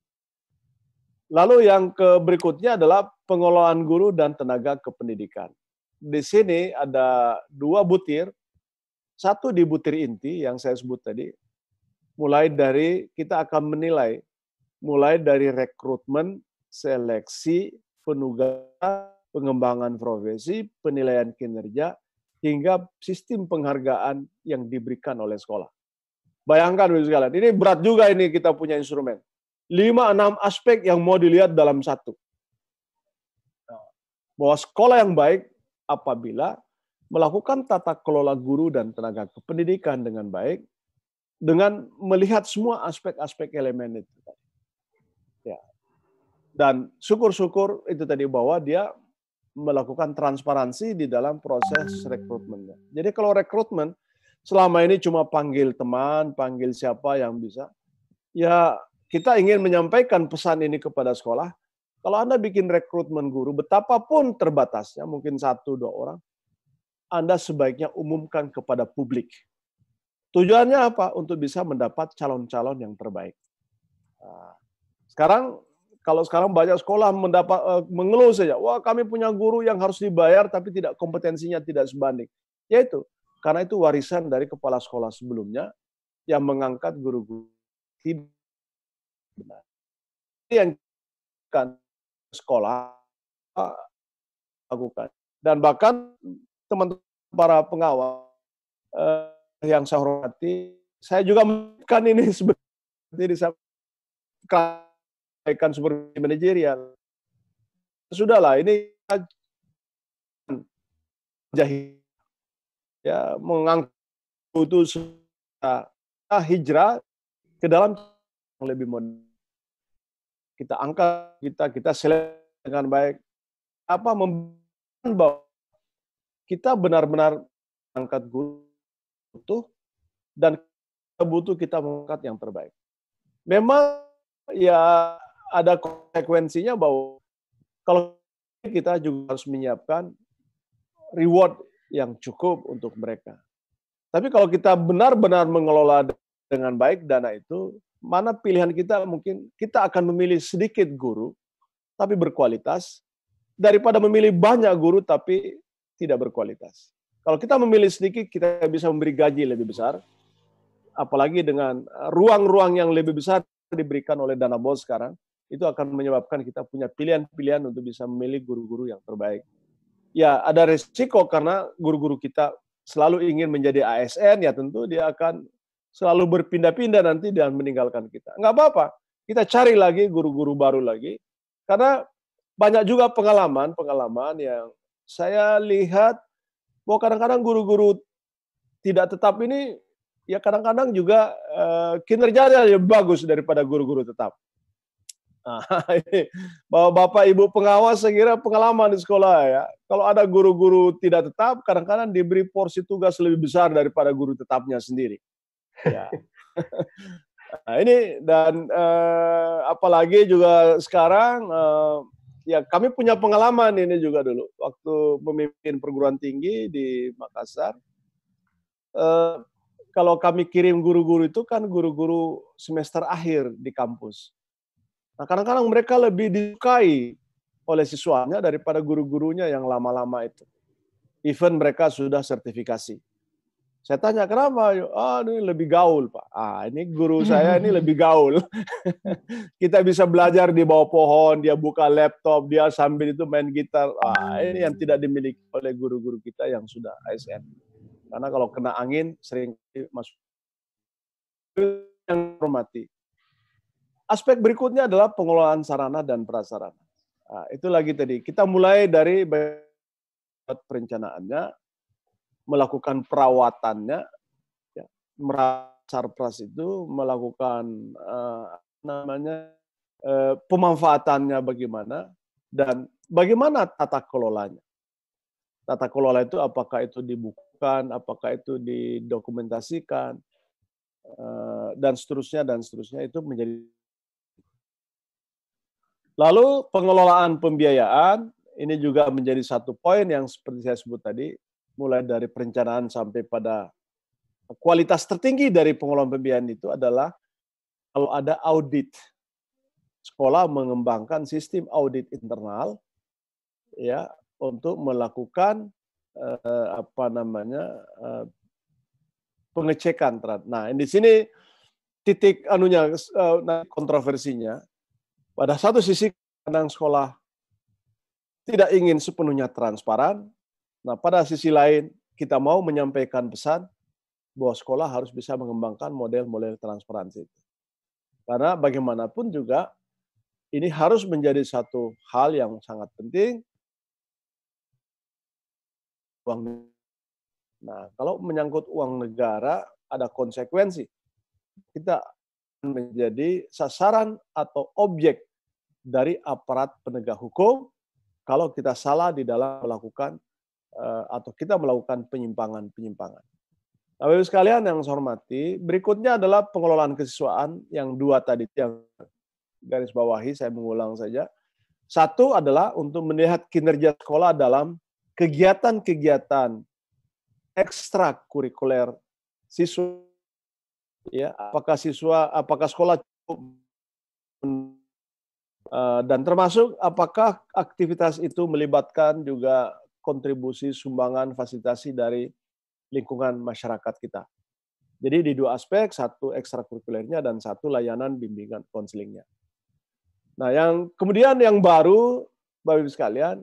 Lalu yang berikutnya adalah pengelolaan guru dan tenaga kependidikan. Di sini ada dua butir. Satu di butir inti yang saya sebut tadi, mulai dari kita akan menilai, mulai dari rekrutmen, seleksi, penugasan, pengembangan profesi, penilaian kinerja, hingga sistem penghargaan yang diberikan oleh sekolah. Bayangkan, sekalian, ini berat juga ini kita punya instrumen. 5-6 aspek yang mau dilihat dalam satu. Bahwa sekolah yang baik apabila melakukan tata kelola guru dan tenaga kependidikan dengan baik, dengan melihat semua aspek-aspek elemen itu. Ya. Dan syukur-syukur itu tadi bahwa dia melakukan transparansi di dalam proses rekrutmennya. Jadi kalau rekrutmen selama ini cuma panggil teman, panggil siapa yang bisa, ya kita ingin menyampaikan pesan ini kepada sekolah. Kalau Anda bikin rekrutmen guru, betapapun terbatasnya, mungkin 1-2 orang, Anda sebaiknya umumkan kepada publik. Tujuannya apa? Untuk bisa mendapat calon-calon yang terbaik. Nah, kalau sekarang banyak sekolah mengeluh saja, wah kami punya guru yang harus dibayar tapi tidak kompetensinya tidak sebanding. Yaitu karena itu warisan dari kepala sekolah sebelumnya yang mengangkat guru-guru tidak benar. Yang kan sekolah lakukan dan bahkan teman-teman para pengawas yang saya hormati, saya juga mengingatkan ini seperti disampaikan sumber manajerial. Sudahlah, ini jahil ya mengangkut itu hijrah ke dalam yang lebih modern. Kita angkat, kita seleksi dengan baik. Apa membuktikan bahwa kita benar-benar angkat guru butuh dan kita mengangkat yang terbaik. Memang ya ada konsekuensinya bahwa kalau kita juga harus menyiapkan reward yang cukup untuk mereka. Tapi kalau kita benar-benar mengelola dengan baik dana itu, mana pilihan kita, mungkin kita akan memilih sedikit guru tapi berkualitas daripada memilih banyak guru tapi tidak berkualitas. Kalau kita memilih sedikit, kita bisa memberi gaji lebih besar, apalagi dengan ruang-ruang yang lebih besar diberikan oleh dana BOS sekarang, itu akan menyebabkan kita punya pilihan-pilihan untuk bisa memilih guru-guru yang terbaik. Ya, ada resiko karena guru-guru kita selalu ingin menjadi ASN, ya tentu dia akan selalu berpindah-pindah nanti dan meninggalkan kita. Nggak apa-apa, kita cari lagi guru-guru baru lagi, karena banyak juga pengalaman yang saya lihat bahwa kadang-kadang guru-guru tidak tetap ini, ya kadang-kadang juga kinerjanya lebih bagus daripada guru-guru tetap. Nah, ini bahwa Bapak Ibu pengawas saya kira pengalaman di sekolah ya. Kalau ada guru-guru tidak tetap, kadang-kadang diberi porsi tugas lebih besar daripada guru tetapnya sendiri. Ya. Nah, ini dan apalagi juga sekarang ya kami punya pengalaman ini juga dulu waktu memimpin perguruan tinggi di Makassar. Kalau kami kirim guru-guru itu kan guru-guru semester akhir di kampus. Nah, kadang-kadang mereka lebih disukai oleh siswanya daripada guru-gurunya yang lama-lama itu. Even mereka sudah sertifikasi. Saya tanya, kenapa? Ini lebih gaul, Pak. Ini guru saya ini lebih gaul. Kita bisa belajar di bawah pohon, dia buka laptop, dia sambil itu main gitar. Ini yang tidak dimiliki oleh guru-guru kita yang sudah ASN. Karena kalau kena angin, sering masuk. Yang hormati. Aspek berikutnya adalah pengelolaan sarana dan prasarana. Nah, itu lagi tadi. Kita mulai dari perencanaannya, melakukan perawatannya, ya, sarpras itu melakukan pemanfaatannya bagaimana dan bagaimana tata kelolanya. Tata kelola itu apakah itu dibukukan, apakah itu didokumentasikan, dan seterusnya itu menjadi. Lalu pengelolaan pembiayaan, ini juga menjadi satu poin yang seperti saya sebut tadi, mulai dari perencanaan sampai pada kualitas tertinggi dari pengelolaan pembiayaan itu adalah kalau ada audit. Sekolah mengembangkan sistem audit internal ya untuk melakukan pengecekan terhadap. Nah, di sini titik kontroversinya. Pada satu sisi kadang sekolah tidak ingin sepenuhnya transparan. Nah, pada sisi lain kita mau menyampaikan pesan bahwa sekolah harus bisa mengembangkan model-model transparansi. Karena bagaimanapun juga ini harus menjadi satu hal yang sangat penting. Nah, kalau menyangkut uang negara ada konsekuensi. Kita menjadi sasaran atau objek dari aparat penegak hukum kalau kita salah di dalam melakukan atau kita melakukan penyimpangan-penyimpangan. Nah, Bapak-Ibu sekalian yang saya hormati, berikutnya adalah pengelolaan kesiswaan yang dua tadi yang garis bawahi, saya mengulang saja. Satu adalah untuk melihat kinerja sekolah dalam kegiatan-kegiatan ekstrakurikuler siswa. Ya, apakah sekolah cukup dan termasuk apakah aktivitas itu melibatkan juga kontribusi sumbangan fasilitasi dari lingkungan masyarakat kita. Jadi di dua aspek, satu ekstrakurikulernya dan satu layanan bimbingan konselingnya. Nah, kemudian yang baru, Bapak-Ibu sekalian,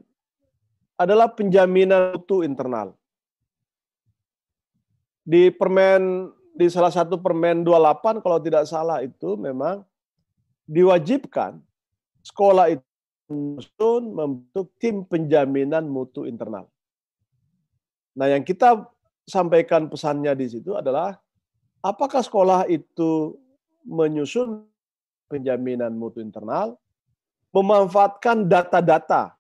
adalah penjaminan mutu internal. di salah satu Permen 28 kalau tidak salah itu memang diwajibkan sekolah itu membentuk tim penjaminan mutu internal. Nah, yang kita sampaikan pesannya di situ adalah apakah sekolah itu menyusun penjaminan mutu internal, memanfaatkan data-data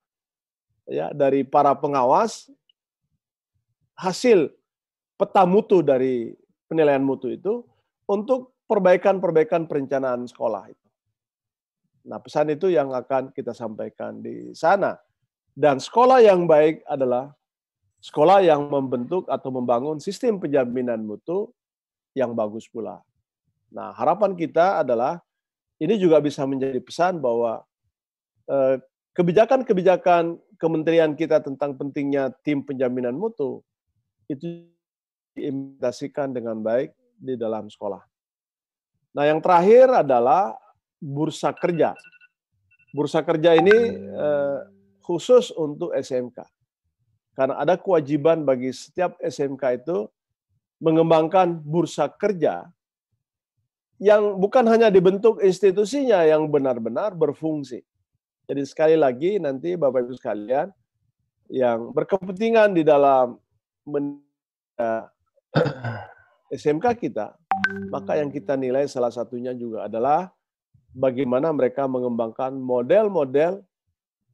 ya dari para pengawas, hasil peta mutu dari penilaian mutu itu untuk perbaikan-perbaikan perencanaan sekolah itu. Nah, pesan itu yang akan kita sampaikan di sana. Dan sekolah yang baik adalah sekolah yang membentuk atau membangun sistem penjaminan mutu yang bagus pula. Nah, harapan kita adalah ini juga bisa menjadi pesan bahwa kebijakan-kebijakan kementerian kita tentang pentingnya tim penjaminan mutu itu diimplementasikan dengan baik di dalam sekolah. Nah, yang terakhir adalah bursa kerja. Bursa kerja ini khusus untuk SMK. Karena ada kewajiban bagi setiap SMK itu mengembangkan bursa kerja yang bukan hanya dibentuk institusinya yang benar-benar berfungsi. Jadi sekali lagi nanti Bapak Ibu sekalian yang berkepentingan di dalam SMK kita, maka yang kita nilai salah satunya juga adalah bagaimana mereka mengembangkan model-model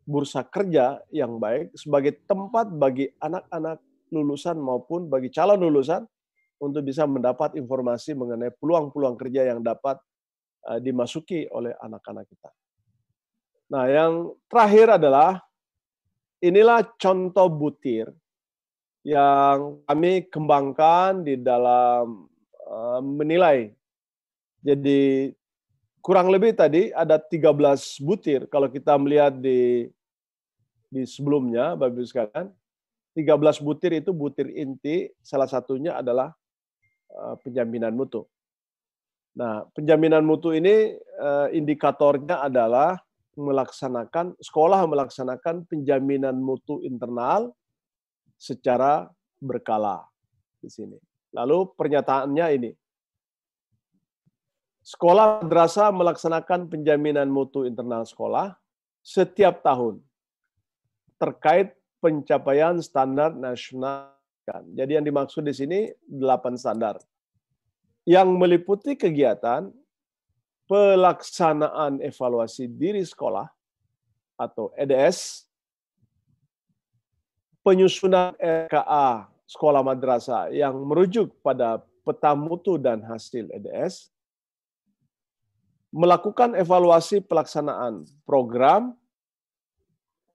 bursa kerja yang baik sebagai tempat bagi anak-anak lulusan maupun bagi calon lulusan untuk bisa mendapat informasi mengenai peluang-peluang kerja yang dapat dimasuki oleh anak-anak kita. Nah, yang terakhir adalah inilah contoh butir yang kami kembangkan di dalam menilai. Jadi kurang lebih tadi ada 13 butir. Kalau kita melihat di sebelumnya, Bapak Ibu sekalian, 13 butir itu butir inti, salah satunya adalah penjaminan mutu. Nah, penjaminan mutu ini indikatornya adalah sekolah melaksanakan penjaminan mutu internal secara berkala di sini. Lalu pernyataannya ini. Sekolah madrasah melaksanakan penjaminan mutu internal sekolah setiap tahun terkait pencapaian standar nasional. Jadi yang dimaksud di sini 8 standar yang meliputi kegiatan pelaksanaan evaluasi diri sekolah atau EDS, penyusunan RKA sekolah madrasah yang merujuk pada peta mutu dan hasil EDS, melakukan evaluasi pelaksanaan program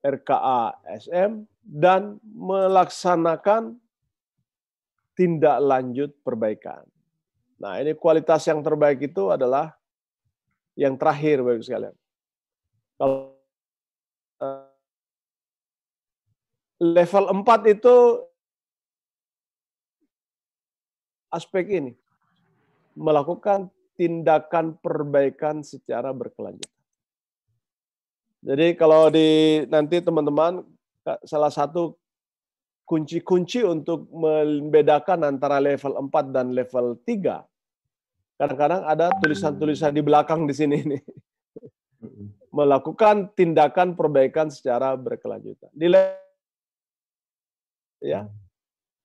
RKA SM, dan melaksanakan tindak lanjut perbaikan. Nah, ini kualitas yang terbaik itu adalah yang terakhir, Bapak Ibu sekalian. Kalau level 4 itu aspek ini, melakukan tindakan perbaikan secara berkelanjutan. Jadi kalau nanti teman-teman, salah satu kunci-kunci untuk membedakan antara level 4 dan level 3, kadang-kadang ada tulisan-tulisan di belakang di sini nih. Melakukan tindakan perbaikan secara berkelanjutan. Ya,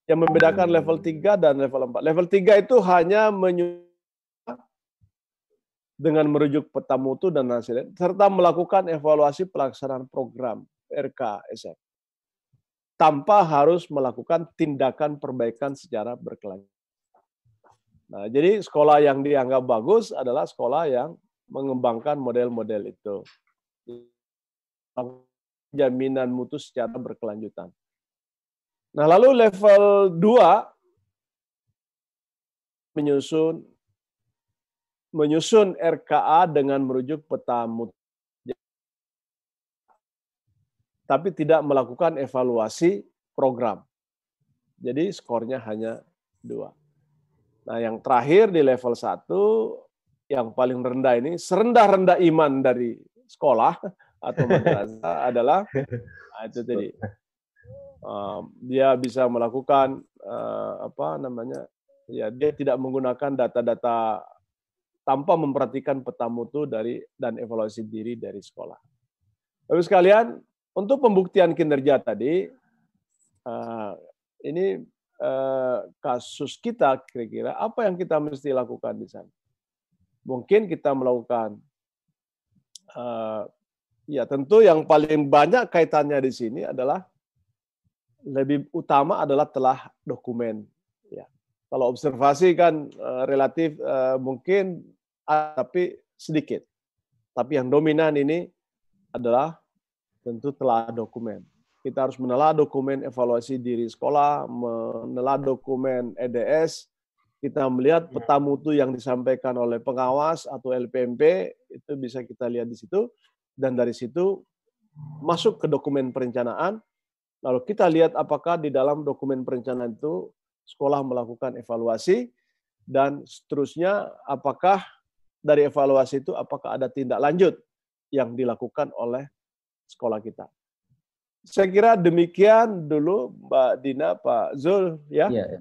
yang membedakan level 3 dan level 4. Level 3 itu hanya dengan merujuk peta mutu dan hasilnya, serta melakukan evaluasi pelaksanaan program RKSM, tanpa harus melakukan tindakan perbaikan secara berkelanjutan. Nah, jadi sekolah yang dianggap bagus adalah sekolah yang mengembangkan model-model itu. Jaminan mutu secara berkelanjutan. Nah, lalu level 2 menyusun RKA dengan merujuk peta mutu, tapi tidak melakukan evaluasi program. Jadi skornya hanya 2. Nah, yang terakhir di level 1, yang paling rendah ini, serendah-rendah iman dari sekolah atau madrasah adalah itu tadi. Dia bisa melakukan Ya, dia tidak menggunakan data-data tanpa memperhatikan peta mutu dan evaluasi diri dari sekolah. Bapak sekalian, untuk pembuktian kinerja tadi, ini kasus kita kira-kira apa yang kita mesti lakukan di sana? Mungkin kita melakukan, ya tentu yang paling banyak kaitannya di sini adalah lebih utama adalah telah dokumen. Ya. Kalau observasi kan relatif mungkin tapi sedikit. Tapi yang dominan ini adalah tentu telah dokumen. Kita harus menelah dokumen evaluasi diri sekolah, menelah dokumen EDS, kita melihat peta mutu yang disampaikan oleh pengawas atau LPMP, itu bisa kita lihat di situ, dan dari situ masuk ke dokumen perencanaan, lalu kita lihat apakah di dalam dokumen perencanaan itu sekolah melakukan evaluasi, dan seterusnya apakah dari evaluasi itu apakah ada tindak lanjut yang dilakukan oleh sekolah kita. Saya kira demikian dulu Mbak Dina, Pak Zul, ya. Iya,